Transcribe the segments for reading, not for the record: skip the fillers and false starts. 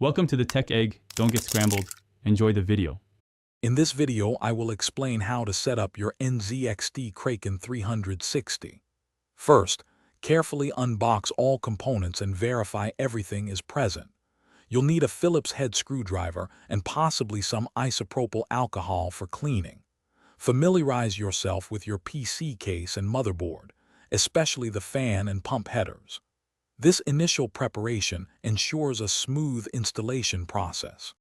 Welcome to the Tech Egg. Don't get scrambled. Enjoy the video. In this video, I will explain how to set up your NZXT Kraken 360. First, carefully unbox all components and verify everything is present. You'll need a Phillips head screwdriver and possibly some isopropyl alcohol for cleaning. Familiarize yourself with your PC case and motherboard, especially the fan and pump headers. This initial preparation ensures a smooth installation process.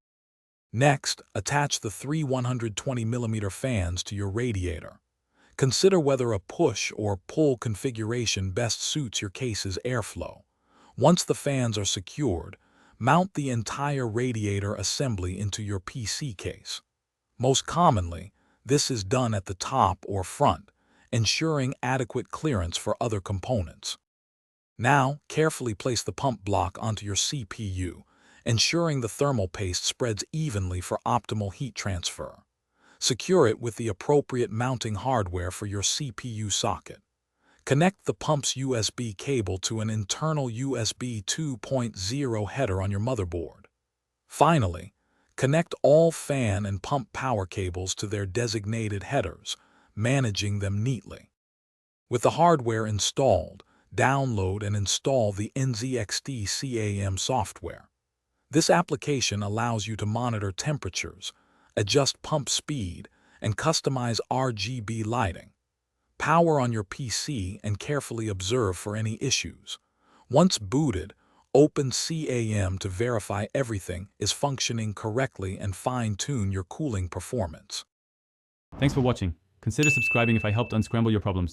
Next, attach the three 120mm fans to your radiator. Consider whether a push or pull configuration best suits your case's airflow. Once the fans are secured, mount the entire radiator assembly into your PC case. Most commonly, this is done at the top or front, ensuring adequate clearance for other components. Now, carefully place the pump block onto your CPU, ensuring the thermal paste spreads evenly for optimal heat transfer. Secure it with the appropriate mounting hardware for your CPU socket. Connect the pump's USB cable to an internal USB 2.0 header on your motherboard. Finally, connect all fan and pump power cables to their designated headers, managing them neatly. With the hardware installed, download and install the NZXT CAM software. This application allows you to monitor temperatures, adjust pump speed, and customize RGB lighting. Power on your PC and carefully observe for any issues. Once booted, open CAM to verify everything is functioning correctly and fine-tune your cooling performance. Thanks for watching. Consider subscribing if I helped unscramble your problems.